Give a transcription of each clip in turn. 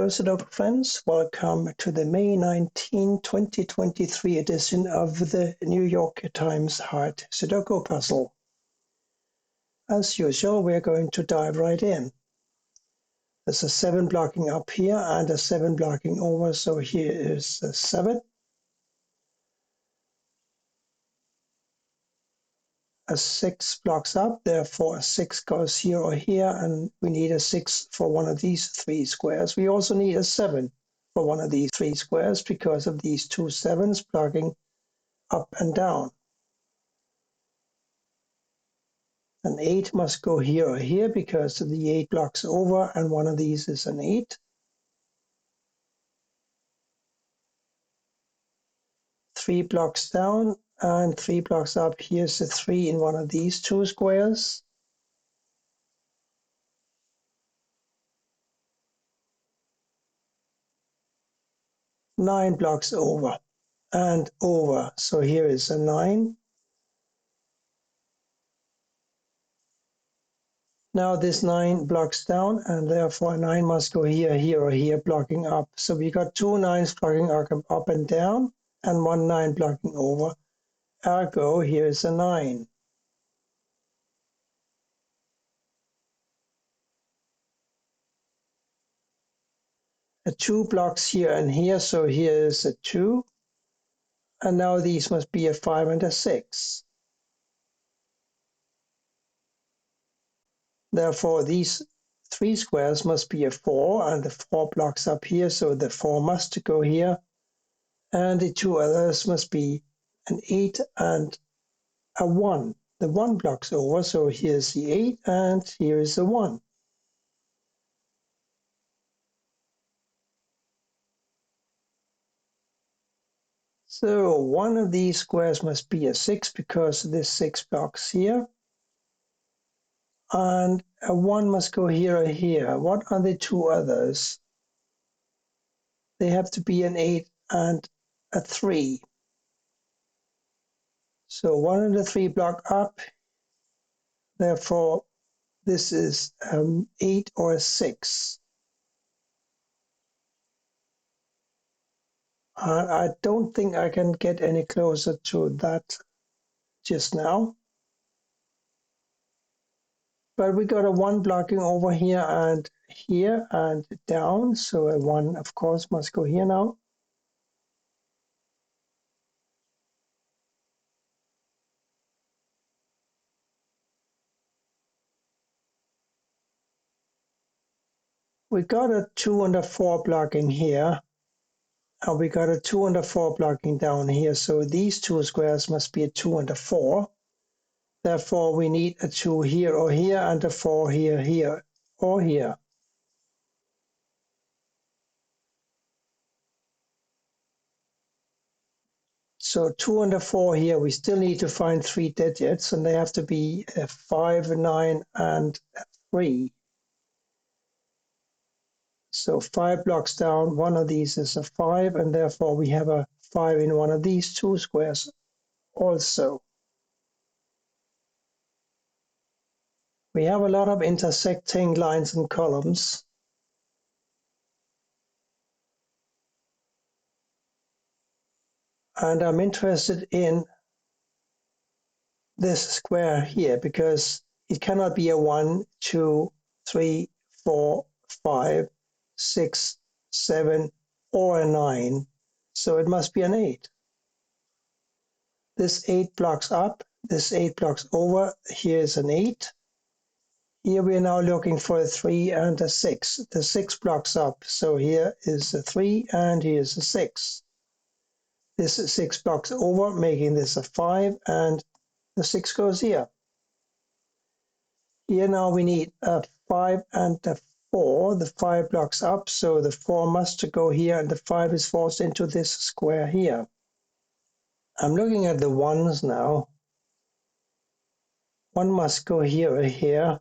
Hello, Sudoku friends. Welcome to the May 19, 2023 edition of the New York Times Hard Sudoku Puzzle. As usual, we're going to dive right in. There's a 7 blocking up here and a 7 blocking over, so here is a 7. A 6 blocks up, therefore a 6 goes here or here, and we need a 6 for one of these 3 squares. We also need a 7 for one of these 3 squares because of these 2 7s blocking up and down. An 8 must go here or here because the 8 blocks over, and one of these is an 8. 3 blocks down and 3 blocks up. Here's a 3 in one of these 2 squares. Nine blocks over and over. So here is a 9. Now this 9 blocks down, and therefore a 9 must go here, here, or here, blocking up. So we got 2 9s blocking up and down, and 1 9 blocking over. Ergo, here is a 9. A 2 blocks here and here, so here is a 2. And now these must be a 5 and a 6. Therefore, these 3 squares must be a 4, and the 4 blocks up here, so the 4 must go here. And the 2 others must be an 8 and a 1. The 1 blocks over, so here's the 8, and here is the 1. So one of these squares must be a 6 because this 6 blocks here. And a 1 must go here or here. What are the 2 others? They have to be an 8 and a 3. So 1 and a 3 block up. Therefore, this is 8 or a 6. I don't think I can get any closer to that just now. But we got a 1 blocking over here and down. So a 1, of course, must go here now. We got a 2 and a 4 blocking here. And we got a 2 and a 4 blocking down here. So these 2 squares must be a 2 and a 4. Therefore, we need a 2 here or here and a 4 here, here, or here. So 2 and a 4 here, we still need to find 3 digits, and they have to be a 5, a 9, and a 3. So 5 blocks down, one of these is a 5, and therefore we have a 5 in one of these 2 squares also. We have a lot of intersecting lines and columns. And I'm interested in this square here because it cannot be a 1, 2, 3, 4, 5, 6, 7, or a 9. So it must be an 8. This 8 blocks up, this 8 blocks over. Here's an 8. Here we are now looking for a 3 and a 6. The 6 blocks up, so here is a 3 and here's a 6. This is 6 blocks over, making this a 5, and the 6 goes here. Here now we need a 5 and a 4. The 5 blocks up, so the 4 must go here, and the 5 is forced into this square here. I'm looking at the 1s now. 1 must go here or here.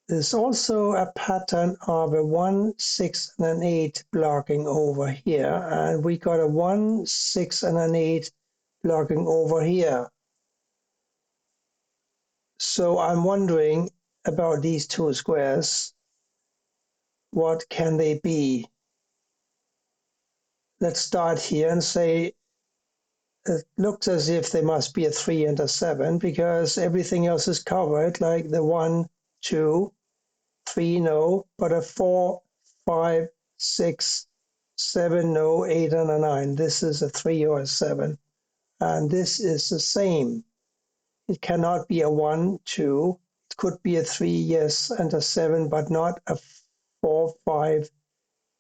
There's also a pattern of a 1, 6, and an 8 blocking over here, and we got a 1, 6, and an 8 blocking over here. So I'm wondering about these two squares. What can they be? Let's start here and say it looks as if they must be a 3 and a 7 because everything else is covered, like the 1, 2, 3, no, but a 4, 5, 6, 7, no, 8, and a 9. This is a 3 or a 7. And this is the same. It cannot be a 1, 2. It could be a 3, yes, and a 7, but not a 4, 5,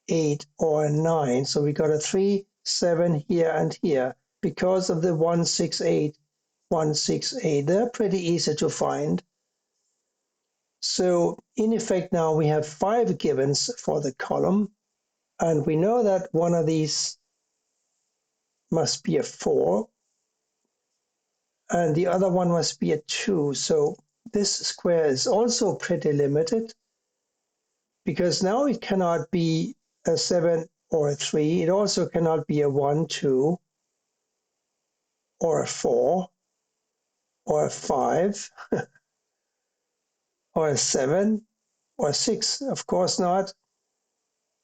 8, or a 9. So we got a 3, 7 here and here because of the 1, 6, 8, 1, 6, 8. They're pretty easy to find. So in effect now we have 5 givens for the column, and we know that one of these must be a 4, and the other one must be a 2. So this square is also pretty limited, because now it cannot be a 7 or a 3. It also cannot be a 1, 2, or a 4, or a 5, or a 7, or a 6. Of course not.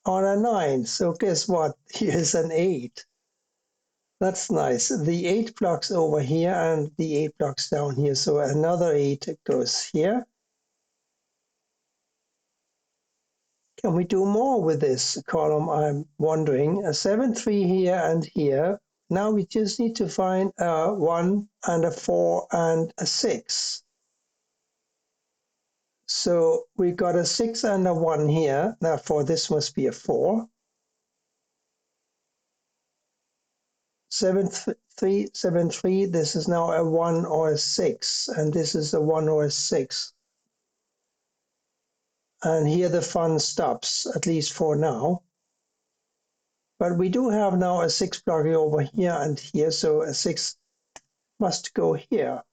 Or a 9. So guess what? Here's an 8. That's nice. The 8 blocks over here and the 8 blocks down here. So another 8 goes here. Can we do more with this column? I'm wondering. A 7, 3 here and here. Now we just need to find a 1 and a 4 and a 6. So we got a 6 and a 1 here. Therefore, this must be a 4. 7, 3, 7, 3. This is now a 1 or a 6. And this is a 1 or a 6. And here the fun stops, at least for now. But we do have now a 6 blocking over here and here, so a 6 must go here.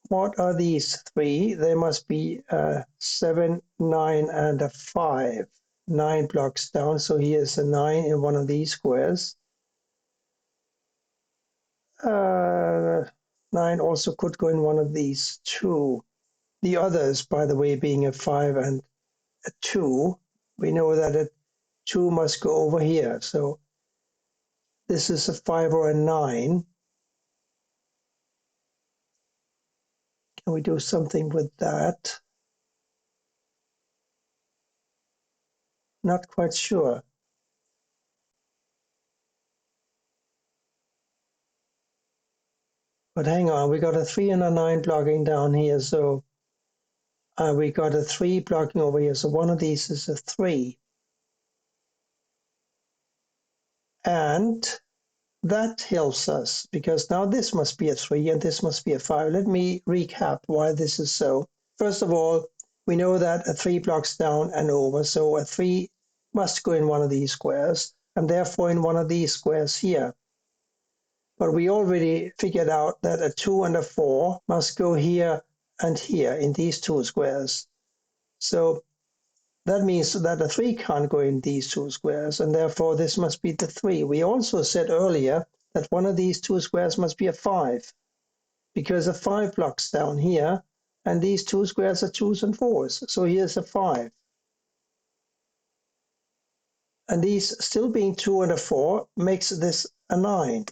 What are these 3? They must be a 7, 9, and a 5. 9 blocks down, so here's a 9 in one of these squares. 9 also could go in one of these too. The others, by the way, being a 5 and a 2, we know that a 2 must go over here. So this is a 5 or a 9. Can we do something with that? Not quite sure. But hang on, we got a 3 and a 9 blocking down here, so we got a 3 blocking over here, so one of these is a 3. And that helps us, because now this must be a 3 and this must be a 5. Let me recap why this is so. First of all, we know that a 3 blocks down and over, so a 3 must go in one of these squares, and therefore in one of these squares here. But we already figured out that a 2 and a 4 must go here and here in these two squares. So that means that a 3 can't go in these two squares, and therefore this must be the 3. We also said earlier that one of these two squares must be a 5, because a 5 blocks down here, and these two squares are 2s and 4s. So here's a 5. And these still being 2 and a 4 makes this a 9.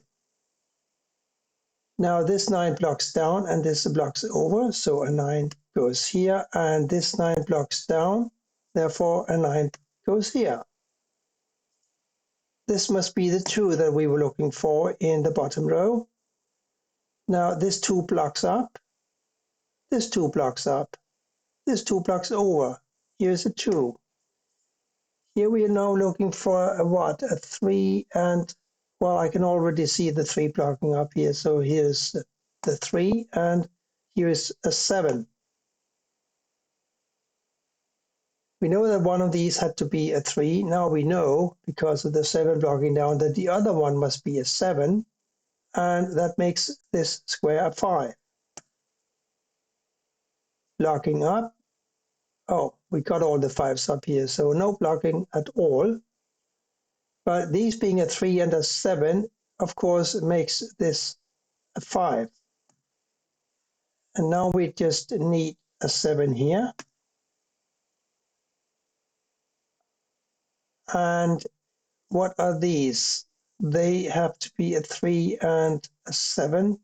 Now this 9 blocks down and this blocks over, so a 9 goes here, and this 9 blocks down, therefore a 9 goes here. This must be the 2 that we were looking for in the bottom row. Now this 2 blocks up, this 2 blocks up, this 2 blocks over. Here's a 2. Here we are now looking for a what? A 3 and, well, I can already see the 3 blocking up here, so here's the 3, and here is a 7. We know that one of these had to be a 3. Now we know, because of the 7 blocking down, that the other one must be a 7, and that makes this square a 5. Blocking up. Oh, we got all the 5s up here, so no blocking at all. But these being a 3 and a 7, of course, makes this a 5. And now we just need a 7 here. And what are these? They have to be a 3 and a 7.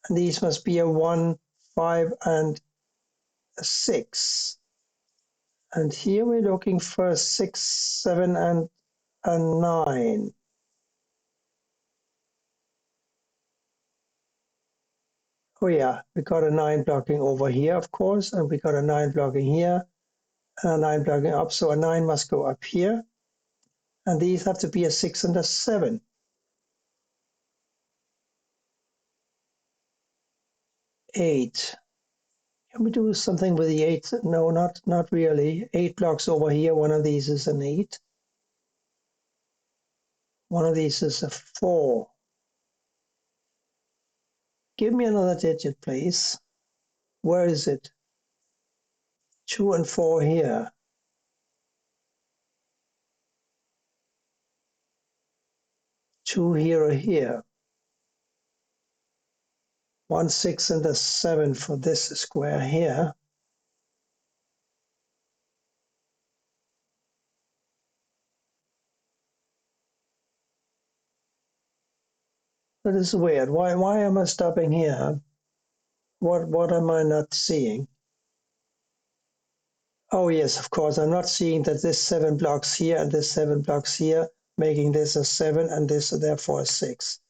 And these must be a 1, 5, and a 6. And here we're looking for a 6, 7, and a 9. Oh yeah, we got a 9 blocking over here, of course, and we got a 9 blocking here, and a 9 blocking up, so a 9 must go up here. And these have to be a 6 and a 7. 8. Can we do something with the 8? No, not really. 8 blocks over here, one of these is an 8. One of these is a 4. Give me another digit, please. Where is it? 2 and 4 here. 2 here or here. 1, 6, and a 7 for this square here. That is weird. Why am I stopping here? What am I not seeing? Oh yes, of course, I'm not seeing that this 7 blocks here and this 7 blocks here, making this a 7 and this therefore a 6.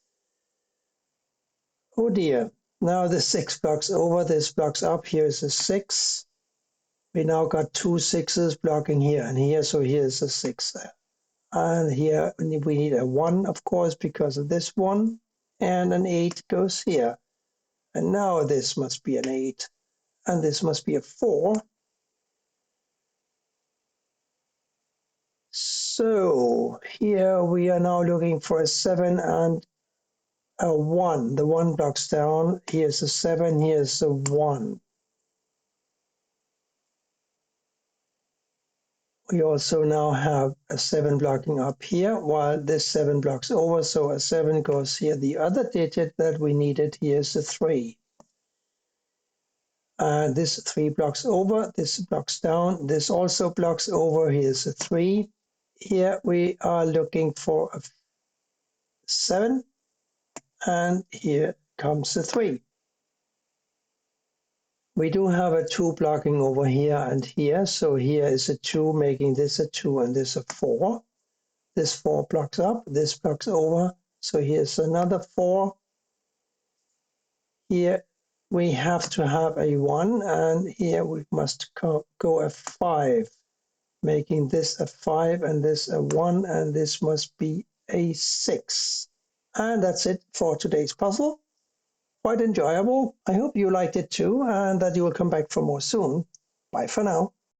Oh dear. Now the 6 blocks over, this blocks up, here is a 6. We now got 2 6s blocking here and here, so here's a 6 there. And here we need a 1, of course, because of this 1, and an 8 goes here. And now this must be an 8, and this must be a 4. So here we are now looking for a 7 and a 1. The 1 blocks down. Here's a 7, here's a 1. We also now have a 7 blocking up here, while this 7 blocks over, so a 7 goes here. The other digit that we needed here is a 3. And this 3 blocks over, this blocks down, this also blocks over, here's a 3. Here we are looking for a 7, and here comes a 3. We do have a 2 blocking over here and here, so here is a 2, making this a 2 and this a 4. This 4 blocks up, this blocks over, so here's another 4. Here we have to have a 1, and here we must go a 5, making this a 5 and this a 1, and this must be a 6. And that's it for today's puzzle. Quite enjoyable. I hope you liked it too, and that you will come back for more soon. Bye for now.